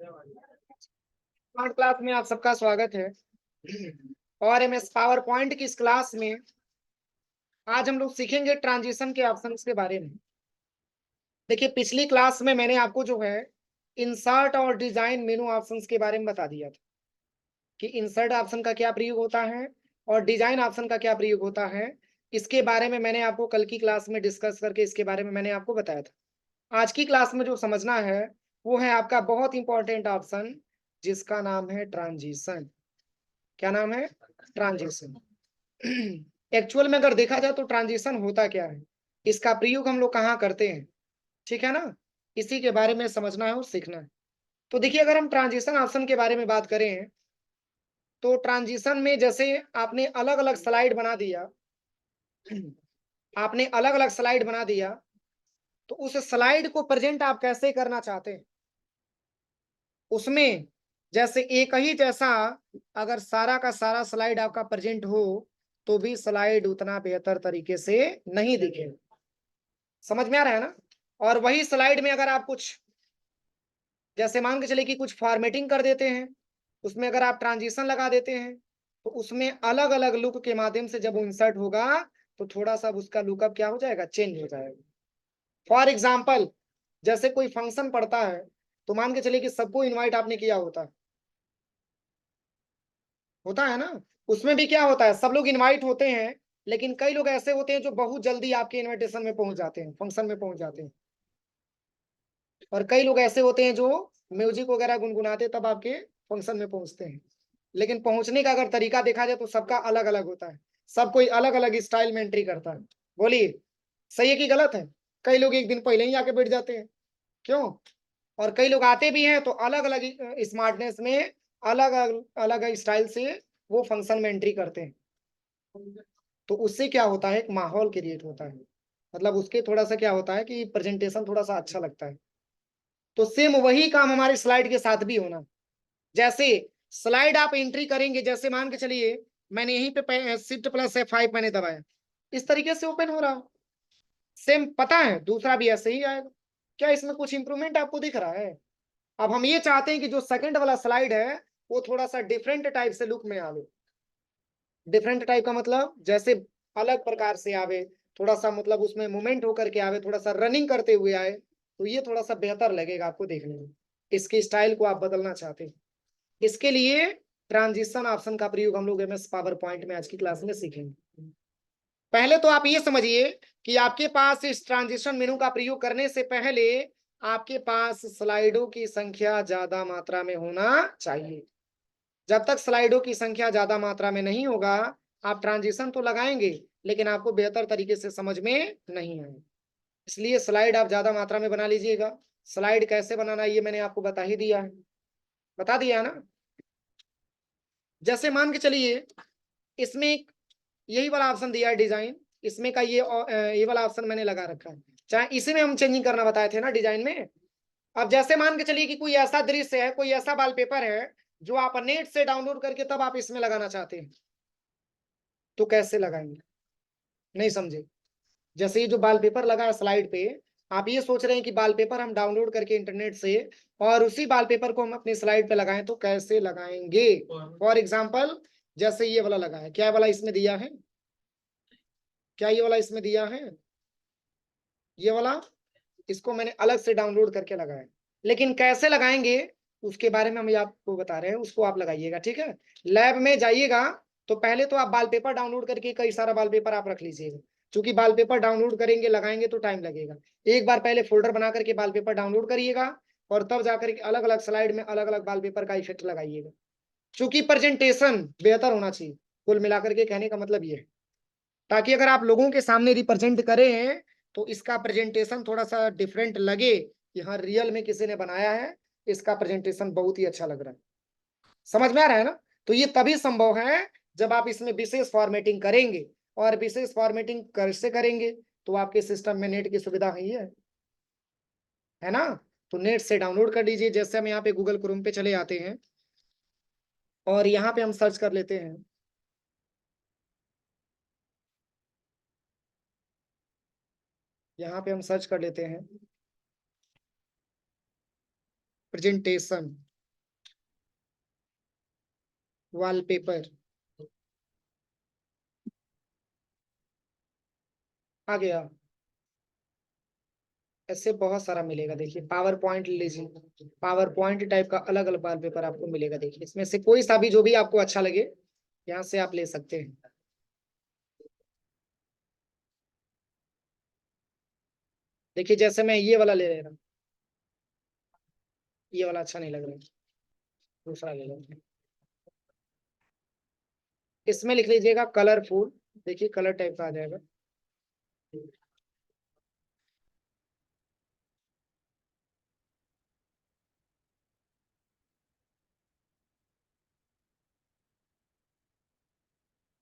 Smart class में आप सबका स्वागत है। और एमएस पावर पॉइंट की इस क्लास में आज हम लोग सीखेंगे ट्रांजिशन के ऑप्शंस के बारे में। देखिए, पिछली क्लास में मैंने आपको जो है इंसर्ट और डिजाइन मेनू ऑप्शंस के बारे में बता दिया था कि इंसर्ट ऑप्शन का क्या प्रयोग होता है और डिजाइन ऑप्शन का क्या प्रयोग होता है। इसके बारे में मैंने आपको कल की क्लास में डिस्कस करके इसके बारे में मैंने आपको बताया था। आज की क्लास में जो समझना है वो है आपका बहुत इंपॉर्टेंट ऑप्शन, जिसका नाम है ट्रांजिशन। क्या नाम है? ट्रांजिशन। एक्चुअल में अगर देखा जाए तो ट्रांजिशन होता क्या है, इसका प्रयोग हम लोग कहाँ करते हैं, ठीक है ना? इसी के बारे में समझना है और सीखना है। तो देखिए, अगर हम ट्रांजिशन ऑप्शन के बारे में बात करें तो ट्रांजिशन में जैसे आपने अलग अलग स्लाइड बना दिया आपने अलग अलग स्लाइड बना दिया, तो उस स्लाइड को प्रेजेंट आप कैसे करना चाहते हैं उसमें, जैसे एक ही जैसा अगर सारा का सारा स्लाइड आपका प्रेजेंट हो तो भी स्लाइड उतना बेहतर तरीके से नहीं दिखेगा। समझ में आ रहा है ना? और वही स्लाइड में अगर आप कुछ जैसे मान के चले कि कुछ फॉर्मेटिंग कर देते हैं, उसमें अगर आप ट्रांजिशन लगा देते हैं तो उसमें अलग अलग लुक के माध्यम से जब वो इंसर्ट होगा तो थोड़ा सा उसका लुकअप क्या हो जाएगा, चेंज हो जाएगा। फॉर एग्जाम्पल, जैसे कोई फंक्शन पड़ता है तो मान के चलिए कि सबको इनवाइट आपने किया होता है ना? उसमें भी क्या होता है, सब लोग इनवाइट होते हैं, लेकिन कई लोग ऐसे होते हैं जो बहुत जल्दी आपके इनविटेशन में पहुंच जाते हैं, फंक्शन में पहुंच जाते हैं। और कई लोग ऐसे होते हैं जो म्यूजिक वगैरह गुनगुनाते तब आपके फंक्शन में पहुंचते हैं। लेकिन पहुंचने का अगर तरीका देखा जाए तो सबका अलग अलग होता है, सब कोई अलग अलग स्टाइल में एंट्री करता है। बोलिए, सही है कि गलत है? कई लोग एक दिन पहले ही आके बैठ जाते हैं, क्यों? और कई लोग आते भी हैं तो अलग अलग स्मार्टनेस में, अलग अलग स्टाइल से वो फंक्शन में एंट्री करते हैं। तो उससे क्या होता है, एक माहौल क्रिएट होता है, मतलब उसके थोड़ा सा क्या होता है कि प्रेजेंटेशन थोड़ा सा अच्छा लगता है। तो सेम वही काम हमारे स्लाइड के साथ भी होना। जैसे स्लाइड आप एंट्री करेंगे, जैसे मान के चलिए मैंने यहीं पे Shift+F5 मैंने दबाया, इस तरीके से ओपन हो रहा हो। सेम पता है दूसरा भी ऐसे ही आएगा। क्या इसमें कुछ इंप्रूवमेंट आपको दिख रहा है? अब हम ये चाहते हैं कि जो सेकंड वाला स्लाइड है वो थोड़ा सा डिफरेंट टाइप से लुक में आवे। डिफरेंट टाइप का मतलब जैसे अलग प्रकार से आवे, थोड़ा सा मतलब उसमें मूवमेंट होकर के आवे, थोड़ा सा रनिंग करते हुए आए, तो ये थोड़ा सा बेहतर लगेगा आपको देखने में। इसके स्टाइल को आप बदलना चाहते हैं, इसके लिए ट्रांजिशन ऑप्शन का प्रयोग हम लोग एमएस पावर पॉइंट में आज की क्लास में सीखेंगे। पहले तो आप ये समझिए कि आपके पास इस ट्रांजिशन मेनू का प्रयोग करने से पहले आपके पास स्लाइडों की संख्या ज्यादा मात्रा में होना चाहिए। जब तक स्लाइडों की संख्या ज्यादा मात्रा में नहीं होगा, आप ट्रांजिशन तो लगाएंगे लेकिन आपको बेहतर तरीके से समझ में नहीं आएगा। इसलिए स्लाइड आप ज्यादा मात्रा में बना लीजिएगा। स्लाइड कैसे बनाना ये मैंने आपको बता ही दिया है, बता दिया है ना? जैसे मान के चलिए इसमें यही वाला ऑप्शन दिया है डिजाइन, इसमें का ये वाला ऑप्शन मैंने लगा रखा है, चाहे इसी में हम चेंजिंग करना बताए थे ना डिजाइन में। अब जैसे मान के चलिए कि कोई ऐसा दृश्य है, कोई ऐसा वॉलपेपर है जो आप नेट से डाउनलोड करके तब आप इसमें लगाना चाहते हैं, तो कैसे लगाएंगे? नहीं समझे? जैसे ये जो वॉलपेपर लगा है स्लाइड पे, आप ये सोच रहे हैं कि वॉलपेपर हम डाउनलोड करके इंटरनेट से और उसी वॉलपेपर को हम अपनी स्लाइड पे लगाएं, तो कैसे लगाएंगे? फॉर एग्जाम्पल, जैसे ये वाला लगा है, क्या वाला इसमें दिया है, क्या ये वाला इसमें दिया है, ये वाला, इसको मैंने अलग से डाउनलोड करके लगाया। लेकिन कैसे लगाएंगे उसके बारे में हम आपको बता रहे हैं, उसको आप लगाइएगा, ठीक है? लैब में जाइएगा तो पहले तो आप वॉलपेपर डाउनलोड करके कई सारा वॉलपेपर आप रख लीजिएगा, क्योंकि वॉलपेपर डाउनलोड करेंगे लगाएंगे तो टाइम लगेगा। एक बार पहले फोल्डर बना करके वॉलपेपर डाउनलोड करिएगा और तब जाकर के अलग अलग स्लाइड में अलग अलग वॉलपेपर का इफेक्ट लगाइएगा, क्योंकि प्रेजेंटेशन बेहतर होना चाहिए। कुल मिलाकर के कहने का मतलब ये है, ताकि अगर आप लोगों के सामने रिप्रेजेंट करें तो इसका प्रेजेंटेशन थोड़ा सा डिफरेंट लगे कि हाँ रियल में किसी ने बनाया है, इसका प्रेजेंटेशन बहुत ही अच्छा लग रहा है। समझ में आ रहा है ना? तो ये तभी संभव है जब आप इसमें विशेष फॉर्मेटिंग करेंगे, और विशेष फॉर्मेटिंग कैसे करेंगे? तो आपके सिस्टम में नेट की सुविधा है ना? तो नेट से डाउनलोड कर लीजिए। जैसे हम यहाँ पे गूगल क्रोम पे चले आते हैं और यहाँ पे हम सर्च कर लेते हैं, यहाँ पे हम सर्च कर लेते हैं प्रेजेंटेशन। वॉलपेपर आ गया। ऐसे बहुत सारा मिलेगा, देखिए पावर पॉइंट लीजिए, पावर पॉइंट टाइप का अलग अलग वॉलपेपर आपको मिलेगा। देखिए इसमें से कोई सा भी जो भी आपको अच्छा लगे यहाँ से आप ले सकते हैं। देखिए जैसे मैं ये वाला ले रहा हूँ, ये वाला अच्छा नहीं लग रहा है, दूसरा ले लो। इसमें लिख लीजिएगा कलरफुल, देखिए कलर टाइप का आ जाएगा।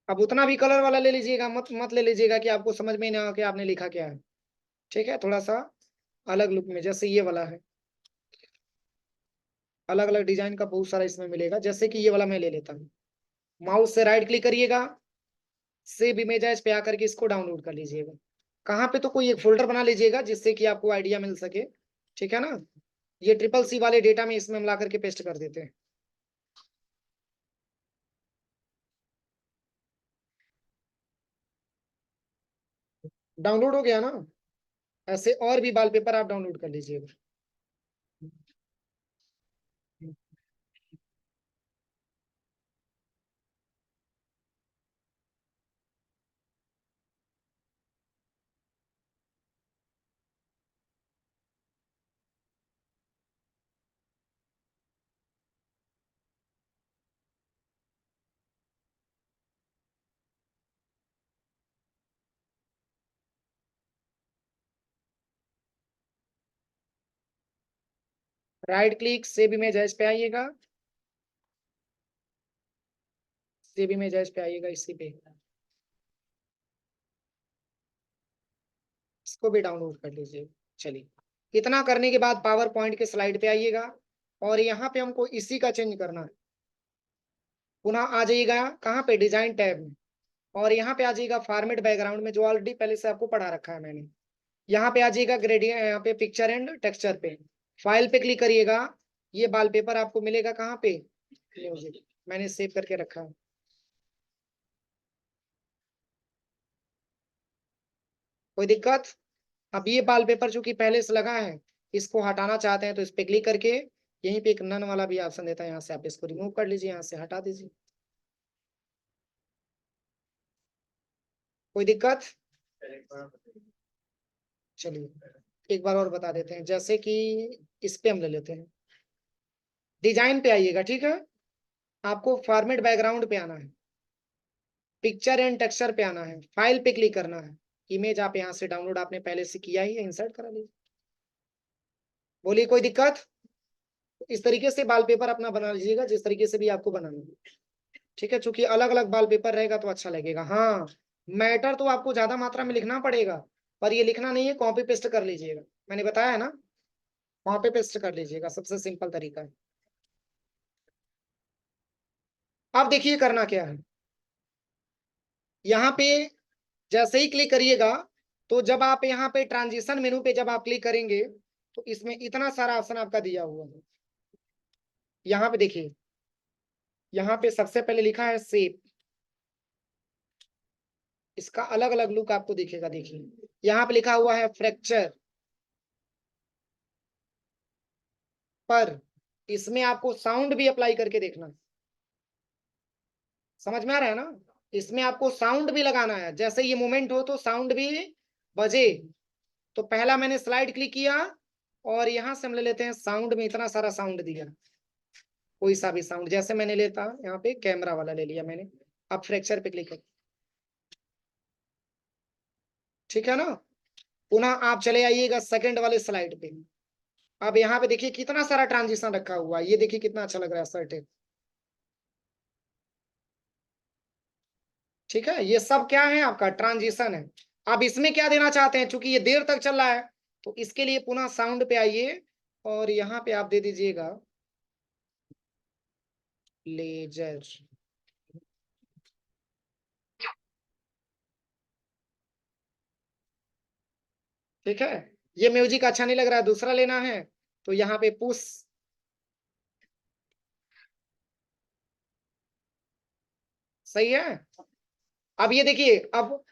अब उतना भी कलर वाला ले लीजिएगा, मत मत ले लीजिएगा कि आपको समझ में ही ना हो कि आपने लिखा क्या है। ठीक है, थोड़ा सा अलग लुक में, जैसे ये वाला है, अलग अलग डिजाइन का बहुत सारा इसमें मिलेगा। जैसे कि ये वाला मैं ले लेता हूँ, माउस से राइट क्लिक करिएगा, सेव इमेजेस पे आकर के इसको डाउनलोड कर लीजिएगा। कहाँ पे, तो कोई एक फोल्डर बना लीजिएगा जिससे कि आपको आइडिया मिल सके। ठीक है ना, ये ट्रिपल सी वाले डेटा में इसमें मिला करके पेस्ट कर देते हैं। डाउनलोड हो गया ना। ऐसे और भी वॉलपेपर आप डाउनलोड कर लीजिएगा। राइट क्लिक, सेव इमेज पे आइएगा, सेव इमेज पे आइएगा, इसी पे इसको भी डाउनलोड कर लीजिए। चलिए, इतना करने के बाद पावर पॉइंट के स्लाइड पे आइएगा, और यहाँ पे हमको इसी का चेंज करना है। पुनः आ जाइएगा कहाँ पे, डिजाइन टैब में, और यहाँ पे आ जाइएगा फॉर्मेट बैकग्राउंड में, जो ऑलरेडी पहले से आपको पढ़ा रखा है मैंने। यहाँ पे आ जाइएगा ग्रेडियंट, यहाँ पे पिक्चर एंड टेक्सचर पे, फाइल पे क्लिक करिएगा। ये वॉलपेपर आपको मिलेगा कहाँ पे, म्यूजिक, मैंने सेव करके रखा है। कोई दिक्कत? अब ये वॉलपेपर चूंकि पहले से लगा है, इसको हटाना चाहते हैं तो इस पे क्लिक करके यहीं पे एक नन वाला भी ऑप्शन देता है, यहाँ से आप इसको रिमूव कर लीजिए, यहाँ से हटा दीजिए। कोई दिक्कत? चलिए एक बार और बता देते हैं, जैसे कि इस पे हम ले लेते हैं, डिजाइन पे आइएगा। ठीक है, आपको फॉर्मेट बैकग्राउंड पे आना है, पिक्चर एंड टेक्सचर पे आना है, फाइल पे क्लिक करना है। इमेज आप यहाँ से डाउनलोड आपने पहले से किया ही है, इंसर्ट करा लीजिए। बोलिए कोई दिक्कत? इस तरीके से वॉलपेपर अपना बना लीजिएगा, जिस तरीके से भी आपको बनाना है। ठीक है, चूंकि अलग अलग वॉलपेपर रहेगा तो अच्छा लगेगा। हाँ, मैटर तो आपको ज्यादा मात्रा में लिखना पड़ेगा, पर ये लिखना नहीं है, कॉपी पेस्ट कर लीजिएगा, मैंने बताया है ना, कॉपी पेस्ट कर लीजिएगा, सबसे सिंपल तरीका है। अब देखिए करना क्या है, यहाँ पे जैसे ही क्लिक करिएगा, तो जब आप यहाँ पे ट्रांजिशन मेनू पे जब आप क्लिक करेंगे, तो इसमें इतना सारा ऑप्शन आपका दिया हुआ है। यहाँ पे देखिए, यहाँ पे सबसे पहले लिखा है शेप, इसका अलग अलग लुक आपको दिखेगा। देखिए यहाँ पे लिखा हुआ है फ्रैक्चर, पर इसमें आपको साउंड भी अप्लाई करके देखना। समझ में आ रहा है ना, इसमें आपको साउंड भी लगाना है, जैसे ये मूवमेंट हो तो साउंड भी बजे। तो पहला मैंने स्लाइड क्लिक किया, और यहां से हम ले लेते हैं साउंड में, इतना सारा साउंड दिया, कोई सा भी साउंड, जैसे मैंने लेता यहाँ पे कैमरा वाला ले लिया मैंने। अब फ्रैक्चर पे क्लिक कर, ठीक है ना। पुनः आप चले आइएगा सेकंड वाले स्लाइड पे। अब यहाँ पे देखिए कितना सारा ट्रांजिशन रखा हुआ है, ये देखिए कितना अच्छा लग रहा है सर्टे। ठीक है, ये सब क्या है, आपका ट्रांजिशन है। अब इसमें क्या देना चाहते हैं, चूंकि ये देर तक चल रहा है, तो इसके लिए पुनः साउंड पे आइए, और यहाँ पे आप दे दीजिएगा लेजर। ठीक है, ये म्यूजिक अच्छा नहीं लग रहा है, दूसरा लेना है, तो यहाँ पे पुश, सही है। अब ये देखिए, अब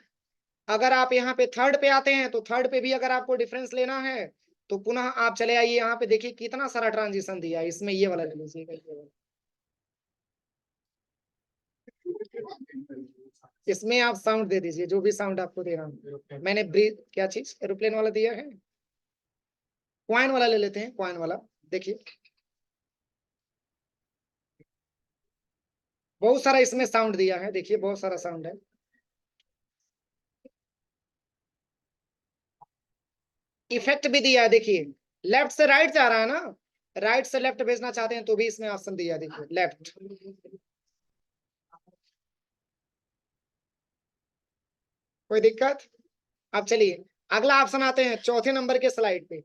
अगर आप यहाँ पे थर्ड पे आते हैं तो थर्ड पे भी अगर आपको डिफरेंस लेना है तो पुनः आप चले आइए, यहाँ पे देखिए कितना सारा ट्रांजिशन दिया है। इसमें ये वाला ले लीजिएगा, ये वाला। इसमें आप साउंड दे दीजिए, जो भी साउंड आपको दे रहा हूँ मैंने। ब्रीथ क्या चीज, एरोप्लेन वाला दिया है। क्वाइन वाला ले लेते हैं, क्वाइन वाला। देखिए बहुत सारा इसमें साउंड दिया है, देखिए बहुत सारा साउंड है। इफेक्ट भी दिया है, देखिए लेफ्ट से राइट जा रहा है ना, राइट से लेफ्ट भेजना चाहते हैं तो भी इसमें ऑप्शन दिया है, देखिए लेफ्ट। कोई दिक्कत? अब चलिए अगला ऑप्शन आते हैं चौथे नंबर के स्लाइड पे।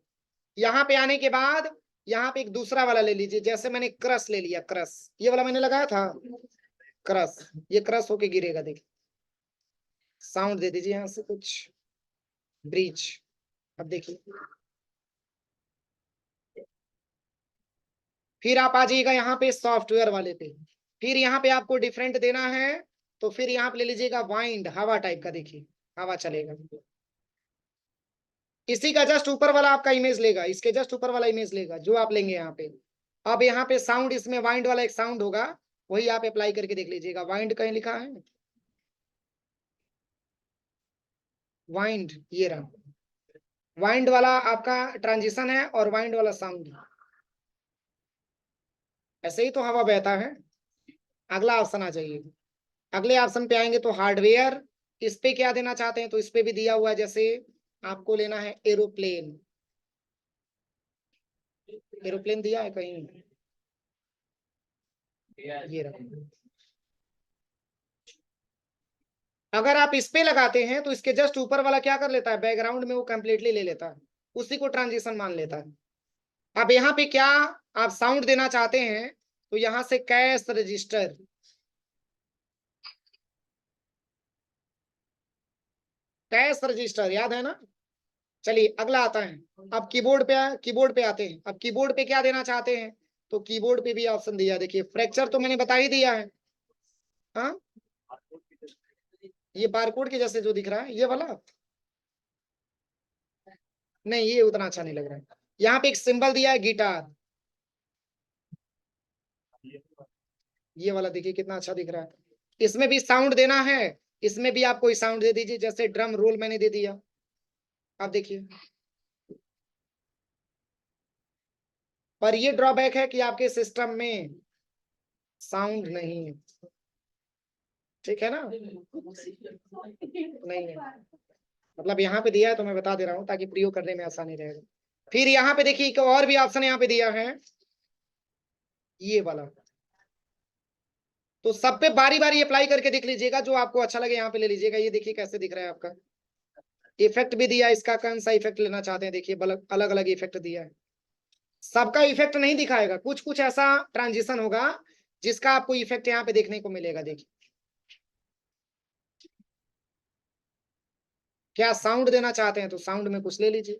यहाँ पे आने के बाद यहाँ पे एक दूसरा वाला ले लीजिए, जैसे मैंने क्रश ले लिया, क्रश ये वाला मैंने लगाया था, क्रश। ये क्रश होके गिरेगा, देखिए। साउंड दे दीजिए यहाँ से कुछ, ब्रीच। अब देखिए, फिर आप आ जाइएगा यहाँ पे सॉफ्टवेयर वाले पे। फिर यहाँ पे आपको डिफरेंट देना है, तो फिर यहाँ पे ले लीजिएगा वाइंड, हवा टाइप का, देखिए हवा चलेगा। इसी का जस्ट ऊपर वाला आपका इमेज लेगा, इसके जस्ट ऊपर वाला इमेज लेगा जो आप लेंगे यहाँ पे। अब यहाँ पे साउंड, इसमें वाइंड वाला एक साउंड होगा, वही आप अप्लाई करके देख लीजिएगा। वाइंड कहीं लिखा है, वाइंड ये रहा। वाइंड वाला आपका ट्रांजिशन है और वाइंड वाला साउंड। ऐसे ही तो हवा बहता है। अगला ऑप्शन आ जाइए। अगले ऑप्शन पे आएंगे तो हार्डवेयर। इस पे क्या देना चाहते हैं, तो इस पे भी दिया हुआ है, जैसे आपको लेना है एरोप्लेन। एरोप्लेन दिया है कहीं, ये रहा। अगर आप इस पे लगाते हैं तो इसके जस्ट ऊपर वाला क्या कर लेता है, बैकग्राउंड में वो कंप्लीटली ले लेता है, उसी को ट्रांजिशन मान लेता है। अब यहाँ पे क्या आप साउंड देना चाहते हैं, तो यहाँ से कैश रजिस्टर, कैश रजिस्टर याद है ना। चलिए अगला आता है। अब कीबोर्ड पे आते हैं। अब कीबोर्ड पे क्या देना चाहते हैं, तो कीबोर्ड पे भी ऑप्शन दिया है, देखिए फ्रैक्चर तो मैंने बता ही दिया है। हाँ, ये बारकोड के जैसे जो दिख रहा है ये वाला, नहीं ये उतना अच्छा नहीं लग रहा है। यहाँ पे एक सिंबल दिया है गिटार, ये वाला देखिए कितना अच्छा दिख रहा है। इसमें भी साउंड देना है, इसमें भी आप कोई साउंड दे दीजिए, जैसे ड्रम रोल मैंने दे दिया। आप देखिए, पर ये ड्रॉबैक है कि आपके सिस्टम में साउंड नहीं है, ठीक है ना, नहीं है। मतलब यहाँ पे दिया है तो मैं बता दे रहा हूँ ताकि प्रयोग करने में आसानी रहेगा। फिर यहाँ पे देखिए एक और भी ऑप्शन यहाँ पे दिया है, ये वाला। तो सब पे बारी बारी अप्लाई करके देख लीजिएगा, जो आपको अच्छा लगे यहाँ पे ले लीजिएगा। ये देखिए कैसे दिख रहा है आपका। इफेक्ट भी दिया है, इसका कौन सा इफेक्ट लेना चाहते हैं, देखिए अलग अलग इफेक्ट दिया है। सबका इफेक्ट नहीं दिखाएगा, कुछ कुछ ऐसा ट्रांजिशन होगा जिसका आपको इफेक्ट यहाँ पे देखने को मिलेगा, देखिए। क्या साउंड देना चाहते हैं, तो साउंड में कुछ ले लीजिए।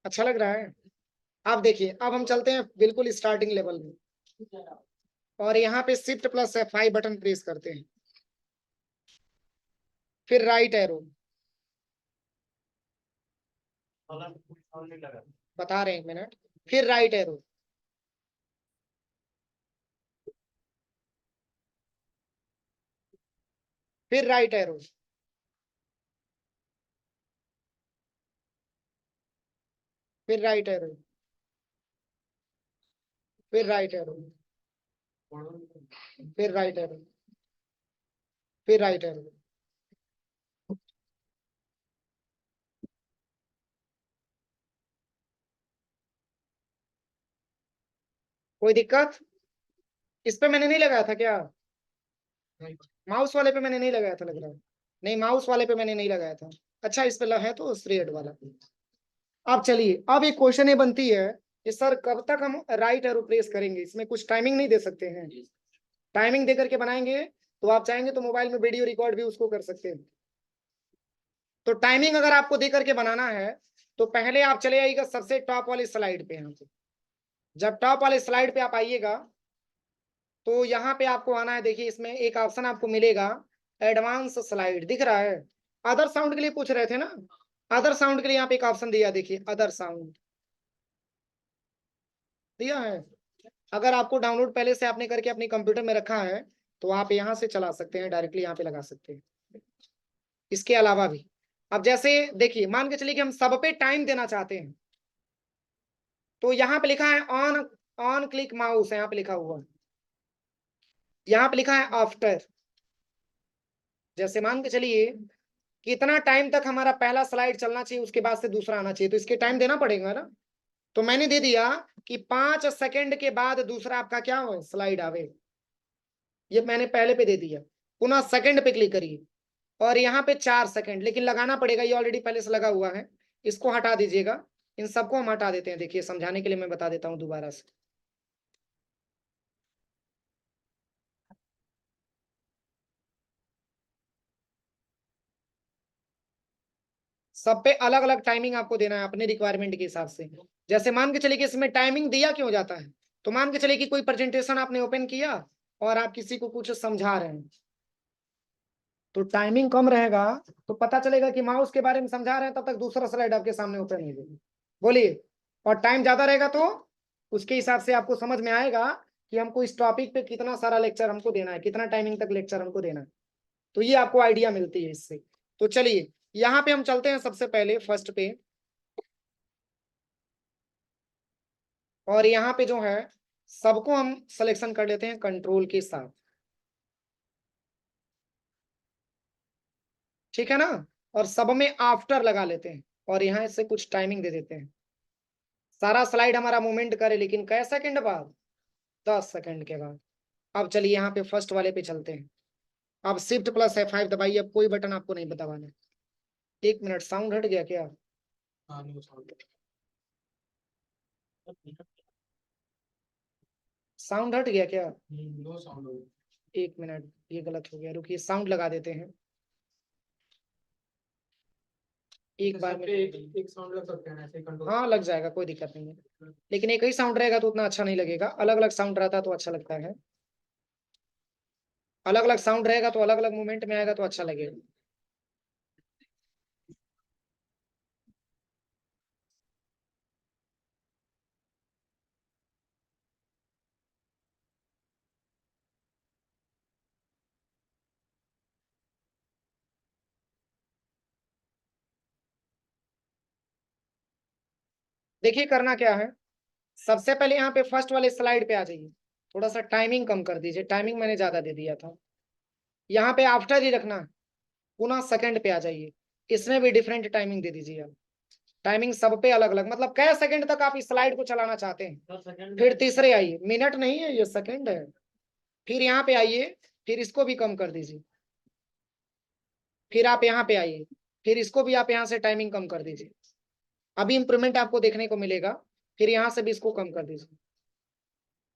अच्छा लग रहा है। अब देखिए, अब हम चलते हैं बिल्कुल स्टार्टिंग लेवल में, और यहाँ पे shift plus F5 button press करते हैं। फिर राइट एरो, बता रहे हैं 1 मिनट। फिर राइट एरो, फिर राइट एरो, फिर राइट एरो, फिर राइट एरो, फिर राइट एरो, फिर राइट एरो। कोई दिक्कत? इस पे मैंने नहीं लगाया था क्या, माउस वाले पे मैंने नहीं लगाया था लग रहा है। नहीं, माउस वाले पे मैंने नहीं लगाया था। अच्छा, इस पे है तो थ्रेड वाला। अब चलिए, अब एक क्वेश्चन ये बनती है कि सर कब तक हम राइट एरो प्रेस करेंगे, इसमें कुछ टाइमिंग नहीं दे सकते हैं। टाइमिंग दे करके बनाएंगे तो आप चाहेंगे तो मोबाइल में वीडियो रिकॉर्ड भी उसको कर सकते हैं। तो टाइमिंग अगर आपको दे करके बनाना है तो पहले आप चले आइएगा सबसे टॉप वाली स्लाइड पे, यहाँ पे जब टॉप वाले स्लाइड पे आप आइएगा तो यहाँ पे आपको आना है। देखिए इसमें एक ऑप्शन आपको मिलेगा, एडवांस स्लाइड दिख रहा है। अदर साउंड के लिए पूछ रहे थे ना, अदर साउंड के लिए यहाँ पे एक ऑप्शन दिया, देखिए अदर साउंड दिया है। अगर आपको डाउनलोड पहले से आपने करके अपने कंप्यूटर में रखा है तो आप यहाँ से चला सकते हैं, डायरेक्टली यहाँ पे लगा सकते हैं। इसके अलावा भी अब जैसे देखिए, मान के चलिए कि हम सब पे टाइम देना चाहते हैं, तो यहाँ पे लिखा है ऑन, ऑन क्लिक माउस है यहाँ पे लिखा हुआ है, यहाँ पे लिखा है आफ्टर। जैसे मान के चलिए कितना टाइम तक हमारा पहला स्लाइड चलना चाहिए, उसके बाद से दूसरा आना चाहिए, तो इसके टाइम देना पड़ेगा ना। तो मैंने दे दिया कि 5 सेकंड के बाद दूसरा आपका क्या हो स्लाइड आवे, ये मैंने पहले पे दे दिया। पुनः सेकंड पे क्लिक करिए और यहाँ पे 4 सेकंड, लेकिन लगाना पड़ेगा, ये ऑलरेडी पहले से लगा हुआ है, इसको हटा दीजिएगा। इन सबको हम हटा देते हैं। देखिए समझाने के लिए मैं बता देता हूँ दोबारा से। सब पे अलग अलग टाइमिंग आपको देना है अपने रिक्वायरमेंट के हिसाब से। जैसे मान के चलिए कि इसमें टाइमिंग दिया क्यों जाता है, तो मान के चलिए कि कोई प्रेजेंटेशन आपने ओपन किया और आप किसी को कुछ समझा रहे हैं, तो टाइमिंग कम रहेगा तो पता चलेगा कि माउस के बारे में समझा रहे हैं, तब तक दूसरा स्लाइड आपके सामने ओपन नहीं होगी। बोलिए। और टाइम ज्यादा रहेगा तो उसके हिसाब से आपको समझ में आएगा कि हमको इस टॉपिक पे कितना सारा लेक्चर हमको देना है, कितना टाइमिंग तक लेक्चर हमको देना है। तो ये आपको आइडिया मिलती है इससे। तो चलिए यहाँ पे हम चलते हैं सबसे पहले फर्स्ट पे, और यहाँ पे जो है सबको हम सिलेक्शन कर लेते हैं कंट्रोल के साथ, ठीक है ना। और सब में आफ्टर लगा लेते हैं और यहाँ से कुछ टाइमिंग दे देते हैं। सारा स्लाइड हमारा मूवमेंट करे, लेकिन कै सेकंड बाद, 10 सेकंड के बाद। अब चलिए यहाँ पे फर्स्ट वाले पे चलते हैं। अब शिफ्ट प्लस F5 दबाइए, अब कोई बटन आपको नहीं दबाना है। 1 मिनट, साउंड हट गया क्या? साउंड हट गया क्या? 1 मिनट, ये गलत हो गया, रुकिए साउंड लगा देते हैं एक बार में। एक साउंड लग सकते हैं ऐसे कंट्रोल, हाँ लग जाएगा, कोई दिक्कत नहीं है। लेकिन एक ही साउंड रहेगा तो उतना अच्छा नहीं लगेगा, अलग अलग साउंड रहता है तो अच्छा लगता है। अलग अलग साउंड रहेगा तो अलग अलग मूवमेंट में आएगा तो अच्छा लगेगा। देखिए करना क्या है, सबसे पहले यहाँ पे फर्स्ट वाले स्लाइड पे आ जाइए, थोड़ा सा टाइमिंग कम कर दीजिए, टाइमिंग मैंने ज्यादा दे दिया था। यहाँ पे आफ्टर ही रखना, पुनः सेकंड पे आ जाइए, इसमें भी डिफरेंट टाइमिंग दे दीजिए आप। टाइमिंग सब पे अलग अलग, मतलब कै सेकंड तक आप इस स्लाइड को चलाना चाहते हैं। फिर तीसरे आइए, मिनट नहीं है ये सेकंड है। फिर यहाँ पे आइए, फिर इसको भी कम कर दीजिए। फिर आप यहाँ पे आइए, फिर इसको भी आप यहाँ से टाइमिंग कम कर दीजिए। अभी इंप्रूवमेंट आपको देखने को मिलेगा। फिर यहाँ से भी इसको कम कर दीजिए।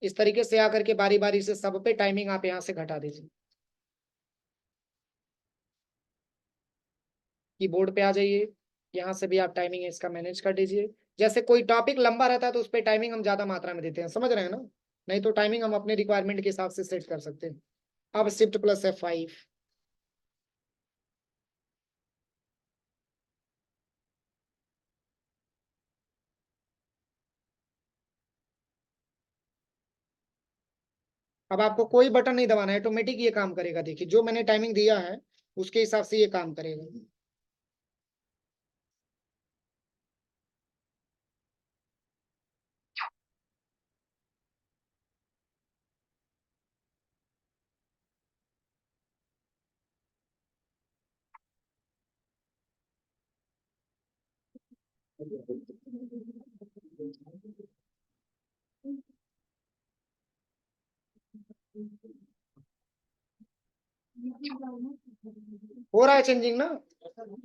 इस तरीके से आकर के बारी बारी से सब पे टाइमिंग आप यहाँ से घटा दीजिए। कीबोर्ड पे आ जाइए, यहाँ से भी आप टाइमिंग इसका मैनेज कर दीजिए। जैसे कोई टॉपिक लंबा रहता है तो उस पर टाइमिंग हम ज्यादा मात्रा में देते हैं, समझ रहे हैं ना। नहीं तो टाइमिंग हम अपने रिक्वायरमेंट के हिसाब से सेट कर सकते हैं। अब शिफ्ट प्लस F5। अब आपको कोई बटन नहीं दबाना है, ऑटोमेटिक ये काम करेगा। देखिए जो मैंने टाइमिंग दिया है उसके हिसाब से ये काम करेगा। हो रहा है चेंजिंग ना,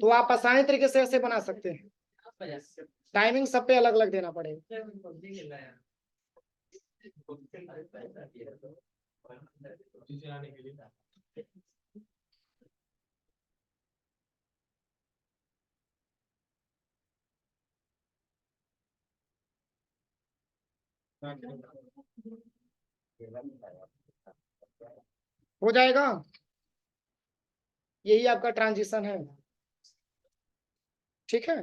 तो आप आसानी तरीके से ऐसे बना सकते हैं। टाइमिंग सब पे अलग अलग देना पड़ेगा। हो जाएगा। यही आपका ट्रांजिशन है। ठीक है।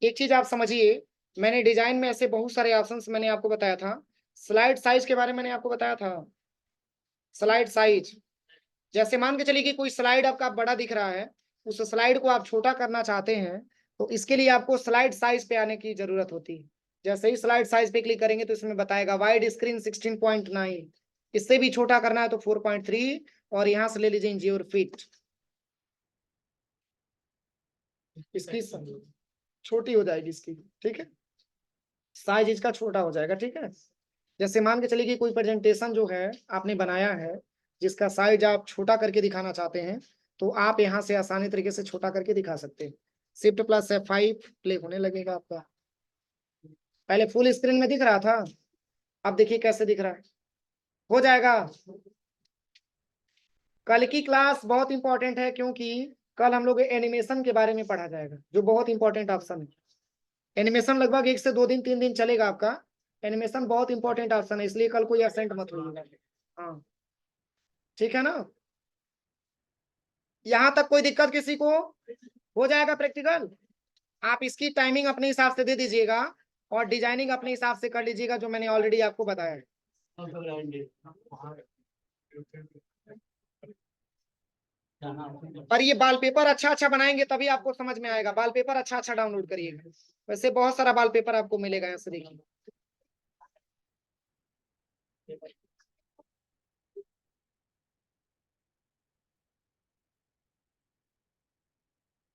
एक चीज आप समझिए, मैंने डिजाइन में ऐसे बहुत सारे ऑप्शंस मैंने आपको बताया था। स्लाइड साइज के बारे में मैंने आपको बताया था। स्लाइड साइज, जैसे मान के चलिए कि कोई स्लाइड आपका बड़ा दिख रहा है, उस स्लाइड को आप छोटा करना चाहते हैं, तो इसके लिए आपको स्लाइड साइज पे आने की जरूरत होती है। जैसे ही स्लाइड साइज पे क्लिक करेंगे तो इसमें बताएगा वाइड स्क्रीन 16.9, इससे भी छोटा करना है तो 4.3, और यहां से ले लीजिए इंच और फीट। इसकी छोटी हो जाएगी इसकी। ठीक है, साइज इसका छोटा हो जाएगा। ठीक है। जैसे मान के चलिए कि कोई प्रेजेंटेशन जो है आपने बनाया है, जिसका साइज आप छोटा करके दिखाना चाहते हैं, तो आप यहाँ से आसानी तरीके से छोटा करके दिखा सकते हैं। शिफ्ट प्लस F5 प्ले होने लगेगा आपका। पहले फुल स्क्रीन में दिख रहा था, अब देखिए कैसे दिख रहा है। हो जाएगा। कल की क्लास बहुत इंपॉर्टेंट है, क्योंकि कल हम लोग एनिमेशन के बारे में पढ़ा जाएगा, जो बहुत इंपॉर्टेंट ऑप्शन है। एनिमेशन लगभग 1 से 2 दिन 3 दिन चलेगा आपका। एनिमेशन बहुत इंपॉर्टेंट ऑप्शन है, इसलिए कल कोई एबसेंट मत होइएगा। हाँ, ठीक है ना। यहाँ तक कोई दिक्कत किसी को? हो जाएगा प्रैक्टिकल। आप इसकी टाइमिंग अपने हिसाब से दे दीजिएगा, और डिजाइनिंग अपने हिसाब से कर लीजिएगा, जो मैंने ऑलरेडी आपको बताया है। और ये वॉलपेपर अच्छा अच्छा बनाएंगे तभी आपको समझ में आएगा। वॉलपेपर अच्छा अच्छा डाउनलोड करिएगा, वैसे बहुत सारा वॉलपेपर आपको मिलेगा यहाँ से, देखिए।